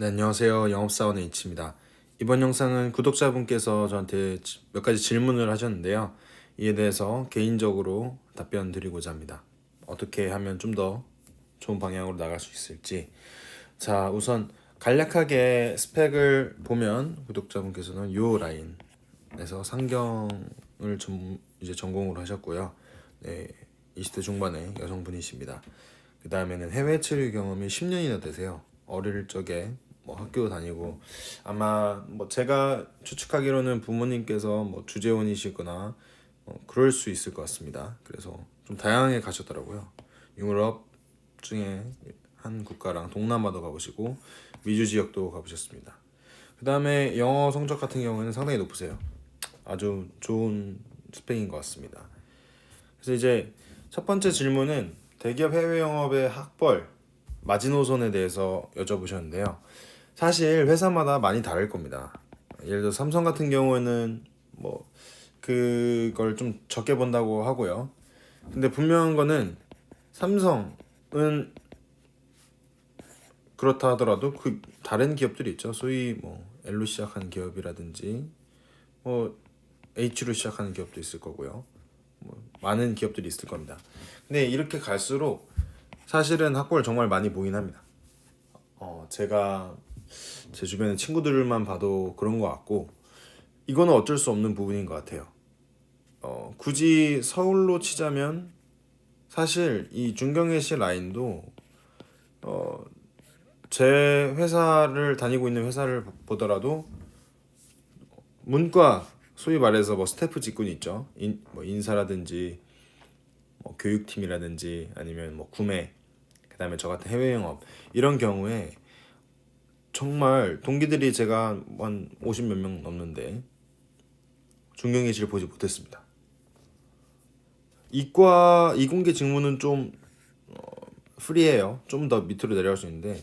네, 안녕하세요. 영업사원 H입니다. 이번 영상은 구독자분께서 저한테 몇 가지 질문을 하셨는데요. 이에 대해서 개인적으로 답변 드리고자 합니다. 어떻게 하면 좀 더 좋은 방향으로 나갈 수 있을지. 자, 우선 간략하게 스펙을 보면 구독자분께서는 요 라인에서 상경을 이제 전공으로 하셨고요. 네, 20대 중반의 여성분이십니다. 그 다음에는 해외 체류 경험이 10년이나 되세요. 어릴 적에 뭐 학교 다니고 아마 뭐 제가 추측하기로는 부모님께서 뭐 주재원이시거나 그럴 수 있을 것 같습니다. 그래서 좀 다양하게 가셨더라고요. 유럽 중에 한 국가랑 동남아도 가보시고 미주 지역도 가보셨습니다. 그 다음에 영어 성적 같은 경우에는 상당히 높으세요. 아주 좋은 스펙인 것 같습니다. 그래서 이제 첫 번째 질문은 대기업 해외 영업의 학벌 마지노선에 대해서 여쭤보셨는데요. 사실 회사마다 많이 다를 겁니다. 예를 들어 삼성 같은 경우에는 뭐 그걸 좀 적게 본다고 하고요. 근데 분명한 거는 삼성은 그렇다 하더라도 그 다른 기업들이 있죠. 소위 뭐 L로 시작하는 기업이라든지 뭐 H로 시작하는 기업도 있을 거고요. 뭐 많은 기업들이 있을 겁니다. 근데 이렇게 갈수록 사실은 학벌 정말 많이 보긴 합니다. 제가 제 주변의 친구들만 봐도 그런 것 같고 이거는 어쩔 수 없는 부분인 것 같아요. 굳이 서울로 치자면 사실 이 중경외시 라인도 제 회사를 다니고 있는 회사를 보더라도 문과 소위 말해서 뭐 스태프 직군이 있죠. 뭐 인사라든지 뭐 교육팀이라든지 아니면 뭐 구매 그다음에 저 같은 해외 영업 이런 경우에 정말 동기들이 제가 한 50 몇 명 넘는데 중경외시를 보지 못했습니다. 이과 이공계 직무는 좀 프리해요. 좀 더 밑으로 내려갈 수 있는데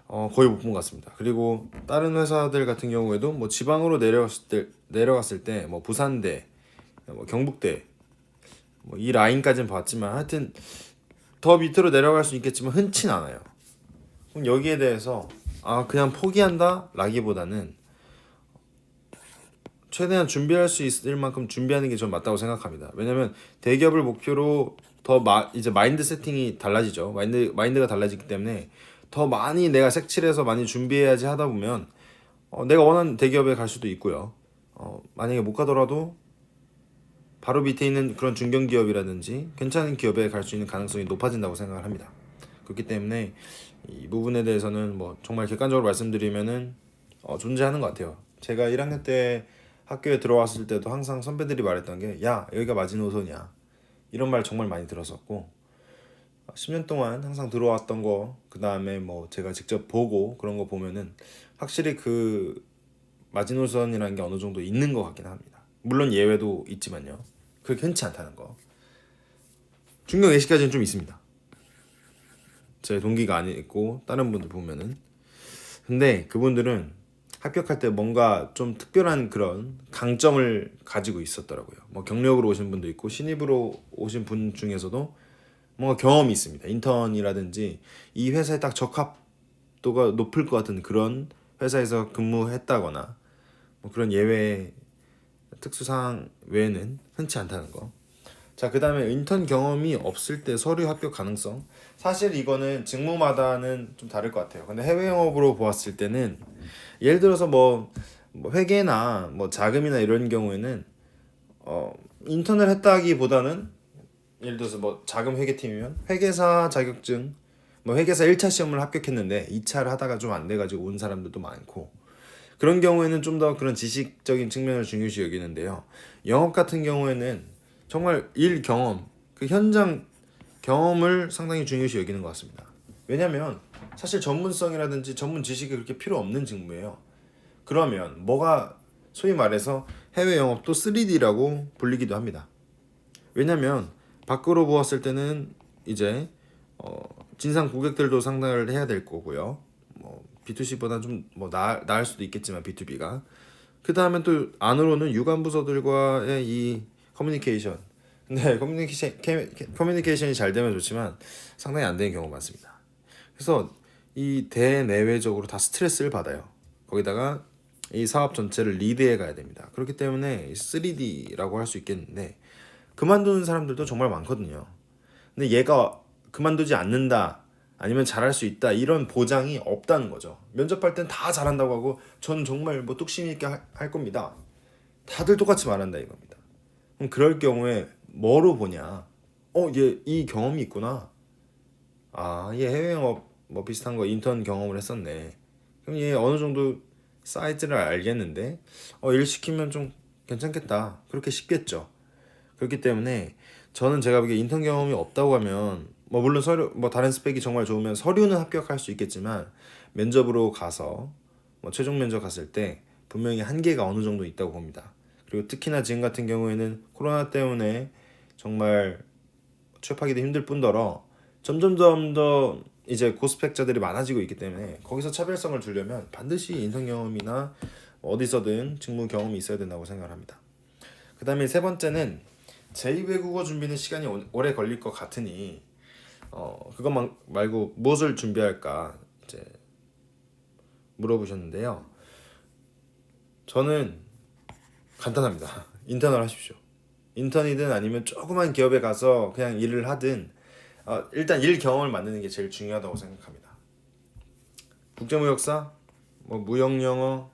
거의 못 본 것 같습니다. 그리고 다른 회사들 같은 경우에도 뭐 지방으로 내려갔을 때 뭐 부산대, 뭐 경북대 뭐 이 라인까지는 봤지만 하여튼 더 밑으로 내려갈 수 있겠지만 흔치 않아요. 그럼 여기에 대해서 그냥 포기한다 라기보다는 최대한 준비할 수 있을 만큼 준비하는 게 전 맞다고 생각합니다. 왜냐면 대기업을 목표로 이제 마인드 세팅이 달라지죠. 마인드가 달라지기 때문에 더 많이 내가 색칠해서 많이 준비해야지 하다 보면 내가 원하는 대기업에 갈 수도 있고요. 만약에 못 가더라도 바로 밑에 있는 그런 중견기업이라든지 괜찮은 기업에 갈 수 있는 가능성이 높아진다고 생각을 합니다. 그렇기 때문에 이 부분에 대해서는 뭐 정말 객관적으로 말씀드리면은 존재하는 것 같아요. 제가 1학년 때 학교에 들어왔을 때도 항상 선배들이 말했던 게 야, 여기가 마지노선이야. 이런 말 정말 많이 들었었고 10년 동안 항상 들어왔던 거 그다음에 뭐 제가 직접 보고 그런 거 보면은 확실히 그 마지노선이라는 게 어느 정도 있는 것 같긴 합니다. 물론 예외도 있지만요. 그렇게 흔치 않다는 거. 중경 예시까지는 좀 있습니다. 제 동기가 아니고 다른 분들 보면은 근데 그분들은 합격할 때 뭔가 좀 특별한 그런 강점을 가지고 있었더라고요. 뭐 경력으로 오신 분도 있고 신입으로 오신 분 중에서도 뭔가 경험이 있습니다. 인턴이라든지 이 회사에 딱 적합도가 높을 것 같은 그런 회사에서 근무했다거나 뭐 그런 예외 특수사항 외에는 흔치 않다는 거. 자, 그 다음에 인턴 경험이 없을 때 서류 합격 가능성. 사실 이거는 직무마다는 좀 다를 것 같아요. 근데 해외 영업으로 보았을 때는 예를 들어서 뭐 회계나 뭐 자금이나 이런 경우에는 인턴을 했다기보다는 예를 들어서 뭐 자금 회계팀이면 회계사 자격증 뭐 회계사 1차 시험을 합격했는데 2차를 하다가 좀 안 돼가지고 온 사람들도 많고 그런 경우에는 좀 더 그런 지식적인 측면을 중요시 여기는데요. 영업 같은 경우에는 정말 일 경험, 그 현장 경험을 상당히 중요시 여기는 것 같습니다. 왜냐면 사실 전문성이라든지 전문 지식이 그렇게 필요 없는 직무예요. 그러면 뭐가 소위 말해서 해외 영업도 3D라고 불리기도 합니다. 왜냐면 밖으로 보았을 때는 이제 진상 고객들도 상담을 해야 될 거고요. 뭐 B2C보다 좀 뭐 나을 수도 있겠지만 B2B가 그 다음에 또 안으로는 유관 부서들과의 이 커뮤니케이션. 근데 커뮤니케이션이 잘 되면 좋지만 상당히 안 되는 경우가 많습니다. 그래서 이 대내외적으로 다 스트레스를 받아요. 거기다가 이 사업 전체를 리드해 가야 됩니다. 그렇기 때문에 3D라고 할 수 있겠는데 그만두는 사람들도 정말 많거든요. 근데 얘가 그만두지 않는다 아니면 잘할 수 있다 이런 보장이 없다는 거죠. 면접할 땐 다 잘한다고 하고 전 정말 뭐 뚝심 있게 할 겁니다. 다들 똑같이 말한다 이겁니다. 그럼 그럴 경우에 뭐로 보냐? 얘 이 경험이 있구나. 얘 해외 영업 뭐 비슷한 거 인턴 경험을 했었네. 그럼 얘 어느 정도 사이즈를 알겠는데 일 시키면 좀 괜찮겠다. 그렇게 쉽겠죠. 그렇기 때문에 저는 제가 보기에 인턴 경험이 없다고 하면 뭐 물론 서류 뭐 다른 스펙이 정말 좋으면 서류는 합격할 수 있겠지만 면접으로 가서 뭐 최종 면접 갔을 때 분명히 한계가 어느 정도 있다고 봅니다. 그리고 특히나 지금 같은 경우에는 코로나 때문에 정말 취업하기도 힘들 뿐더러 점점 이제 고스펙자들이 많아지고 있기 때문에 거기서 차별성을 두려면 반드시 인턴 경험이나 어디서든 직무 경험이 있어야 된다고 생각을 합니다. 그 다음에 세 번째는 제2외국어 준비는 시간이 오래 걸릴 것 같으니 그것만 말고 무엇을 준비할까 이제 물어보셨는데요. 저는 간단합니다. 인턴을 하십시오. 인턴이든 아니면 조그만 기업에 가서 그냥 일을 하든 일단 일 경험을 만드는 게 제일 중요하다고 생각합니다. 국제무역사, 뭐 무역영어,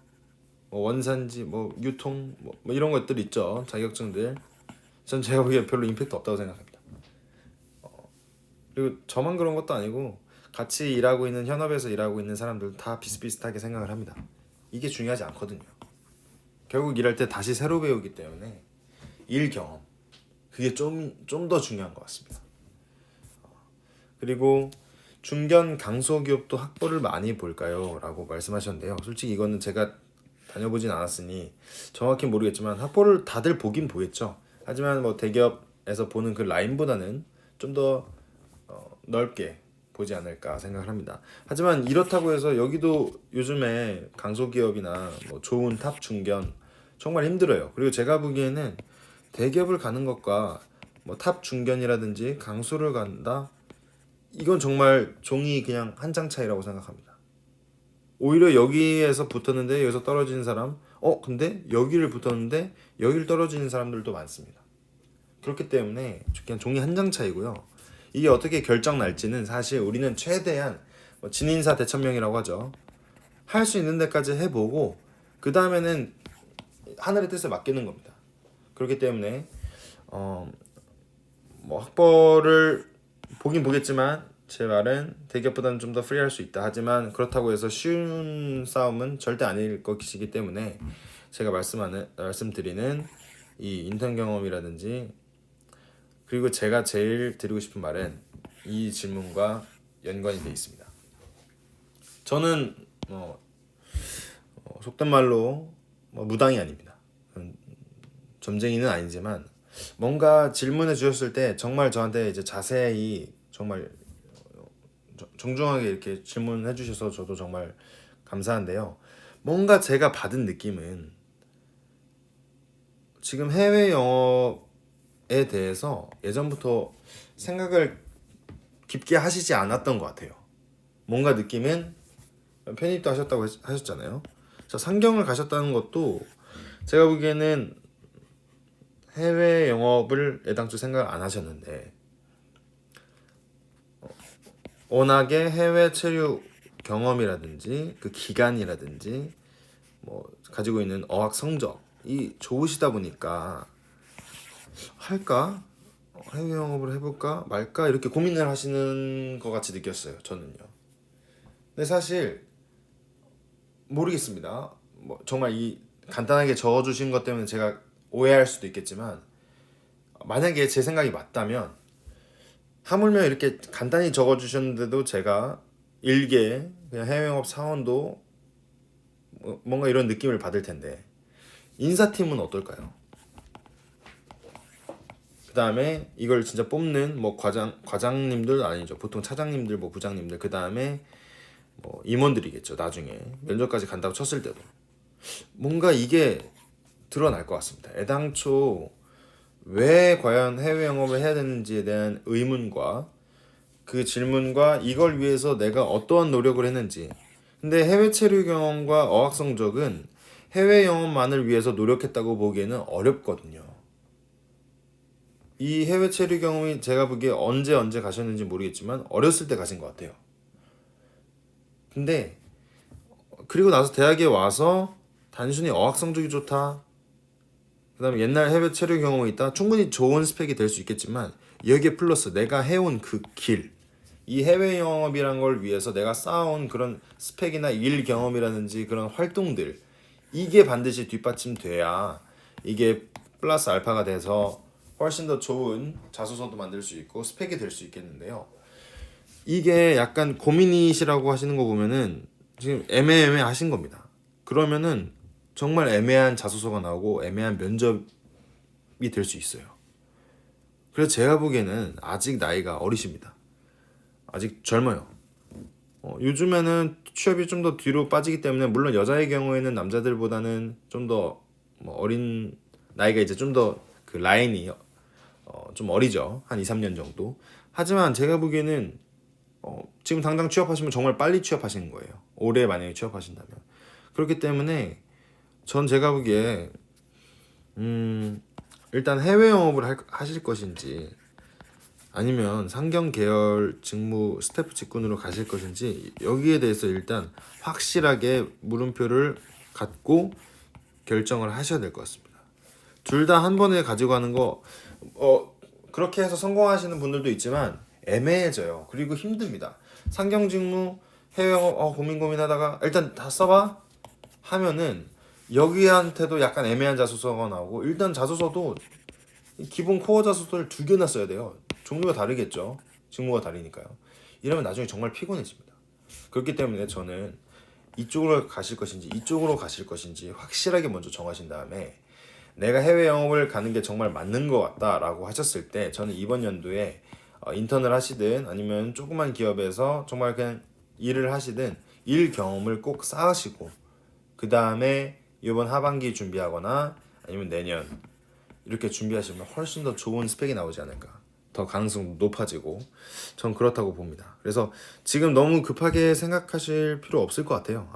뭐 원산지, 뭐 유통, 뭐 이런 것들 있죠. 자격증들. 전 제가 보기에 별로 임팩트 없다고 생각합니다. 그리고 저만 그런 것도 아니고 같이 일하고 있는 현업에서 일하고 있는 사람들 다 비슷비슷하게 생각을 합니다. 이게 중요하지 않거든요. 결국 일할 때 다시 새로 배우기 때문에 일 경험 그게 좀 더 중요한 것 같습니다. 그리고 중견 강소기업도 학벌을 많이 볼까요? 라고 말씀하셨는데요. 솔직히 이거는 제가 다녀보진 않았으니 정확히 모르겠지만 학벌을 다들 보긴 보겠죠. 하지만 뭐 대기업에서 보는 그 라인보다는 좀 더 넓게 보지 않을까 생각을 합니다. 하지만 이렇다고 해서 여기도 요즘에 강소기업이나 뭐 좋은 탑 중견 정말 힘들어요. 그리고 제가 보기에는 대기업을 가는 것과 뭐 탑 중견이라든지 강소를 간다 이건 정말 종이 그냥 한 장 차이라고 생각합니다. 오히려 여기에서 붙었는데 여기서 떨어지는 사람 근데 여기를 붙었는데 여기를 떨어지는 사람들도 많습니다. 그렇기 때문에 그냥 종이 한 장 차이고요. 이게 어떻게 결정 날지는 사실 우리는 최대한 뭐 진인사 대천명이라고 하죠. 할 수 있는 데까지 해보고 그 다음에는 하늘의 뜻에 맡기는 겁니다. 그렇기 때문에 뭐 학벌을 보긴 보겠지만 제 말은 대기업보다는 좀 더 프리할 수 있다. 하지만 그렇다고 해서 쉬운 싸움은 절대 아닐 것이기 때문에 제가 말씀드리는 이 인턴 경험이라든지 그리고 제가 제일 드리고 싶은 말은 이 질문과 연관이 돼 있습니다. 저는 속된 말로 무당이 아닙니다. 점쟁이는 아니지만 뭔가 질문해 주셨을 때 정말 저한테 이제 자세히 정말 정중하게 이렇게 질문해 주셔서 저도 정말 감사한데요. 뭔가 제가 받은 느낌은 지금 해외 영업에 대해서 예전부터 생각을 깊게 하시지 않았던 것 같아요. 뭔가 느낌은 편입도 하셨다고 하셨잖아요. 자, 상경을 가셨다는 것도 제가 보기에는 해외 영업을 애당초 생각 안 하셨는데 워낙에 해외 체류 경험이라든지 그 기간이라든지 뭐 가지고 있는 어학 성적이 좋으시다 보니까 할까? 해외 영업을 해볼까 말까 이렇게 고민을 하시는 것 같이 느꼈어요. 저는요. 근데 사실 모르겠습니다. 뭐 정말 이 간단하게 적어주신 것 때문에 제가 오해할 수도 있겠지만 만약에 제 생각이 맞다면 하물며 이렇게 간단히 적어주셨는데도 제가 일개 그냥 해외영업 사원도 뭔가 이런 느낌을 받을 텐데 인사팀은 어떨까요? 그 다음에 이걸 진짜 뽑는 뭐 과장님들 아니죠. 보통 차장님들 뭐 부장님들 그 다음에 뭐 임원들이겠죠. 나중에 면접까지 간다고 쳤을 때도 뭔가 이게 드러날 것 같습니다. 애당초 왜 과연 해외 영업을 해야 되는지에 대한 의문과 그 질문과 이걸 위해서 내가 어떠한 노력을 했는지. 근데 해외 체류 경험과 어학 성적은 해외 영어만을 위해서 노력했다고 보기에는 어렵거든요. 이 해외 체류 경험이 제가 보기에 언제 가셨는지 모르겠지만 어렸을 때 가신 것 같아요. 근데 그리고 나서 대학에 와서 단순히 어학 성적이 좋다, 그다음에 옛날 해외 체류 경험이 있다, 충분히 좋은 스펙이 될 수 있겠지만 여기에 플러스 내가 해온 그 길, 이 해외 영업이란 걸 위해서 내가 쌓아온 그런 스펙이나 일 경험이라든지 그런 활동들, 이게 반드시 뒷받침돼야 이게 플러스 알파가 돼서 훨씬 더 좋은 자소서도 만들 수 있고 스펙이 될 수 있겠는데요. 이게 약간 고민이시라고 하시는 거 보면은 지금 애매하신 겁니다. 그러면은 정말 애매한 자소서가 나오고 애매한 면접이 될 수 있어요. 그래서 제가 보기에는 아직 나이가 어리십니다. 아직 젊어요. 요즘에는 취업이 좀 더 뒤로 빠지기 때문에 물론 여자의 경우에는 남자들보다는 좀 더 어린 나이가 이제 좀 더 그 라인이 좀 어리죠. 한 2, 3년 정도. 하지만 제가 보기에는 지금 당장 취업하시면 정말 빨리 취업하시는 거예요. 올해 만약에 취업하신다면. 그렇기 때문에 전 제가 보기에 일단 해외 영업을 하실 것인지 아니면 상경 계열 직무 스태프 직군으로 가실 것인지 여기에 대해서 일단 확실하게 물음표를 갖고 결정을 하셔야 될 것 같습니다. 둘 다 한 번에 가지고 가는 거 그렇게 해서 성공하시는 분들도 있지만 애매해져요. 그리고 힘듭니다. 상경 직무 해외 영업 고민하다가 일단 다 써봐 하면은 여기한테도 약간 애매한 자소서가 나오고, 일단 자소서도 기본 코어 자소서를 2개나 써야 돼요. 종류가 다르겠죠. 직무가 다르니까요. 이러면 나중에 정말 피곤해집니다. 그렇기 때문에 저는 이쪽으로 가실 것인지 이쪽으로 가실 것인지 확실하게 먼저 정하신 다음에 내가 해외 영업을 가는 게 정말 맞는 것 같다라고 하셨을 때 저는 이번 연도에 인턴을 하시든 아니면 조그만 기업에서 정말 그냥 일을 하시든 일 경험을 꼭 쌓으시고 그 다음에 이번 하반기 준비하거나 아니면 내년 이렇게 준비하시면 훨씬 더 좋은 스펙이 나오지 않을까, 더 가능성 높아지고 전 그렇다고 봅니다. 그래서 지금 너무 급하게 생각하실 필요 없을 것 같아요.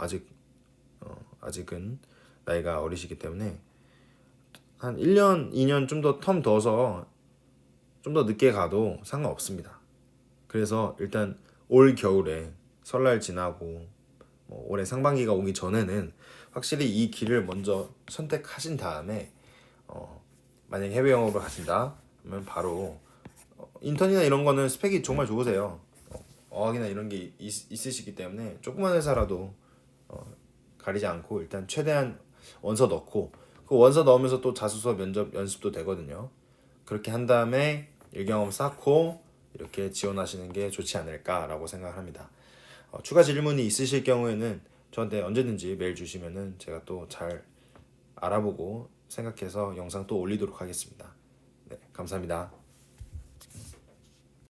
아직은 나이가 어리시기 때문에 한 1년, 2년 좀 더 텀 둬서 좀 더 늦게 가도 상관없습니다. 그래서 일단 올 겨울에 설날 지나고 올해 상반기가 오기 전에는 확실히 이 길을 먼저 선택하신 다음에 만약에 해외 영업을 가신다 그러면 바로 인턴이나 이런 거는 스펙이 정말 좋으세요. 어학이나 이런 게 있으시기 때문에 조그만 회사라도 가리지 않고 일단 최대한 원서 넣고, 그 원서 넣으면서 또 자소서 면접 연습도 되거든요. 그렇게 한 다음에 일경험 쌓고 이렇게 지원하시는 게 좋지 않을까라고 생각을 합니다. 추가 질문이 있으실 경우에는 저한테 언제든지 메일 주시면은 제가 또 잘 알아보고 생각해서 영상 또 올리도록 하겠습니다. 네, 감사합니다.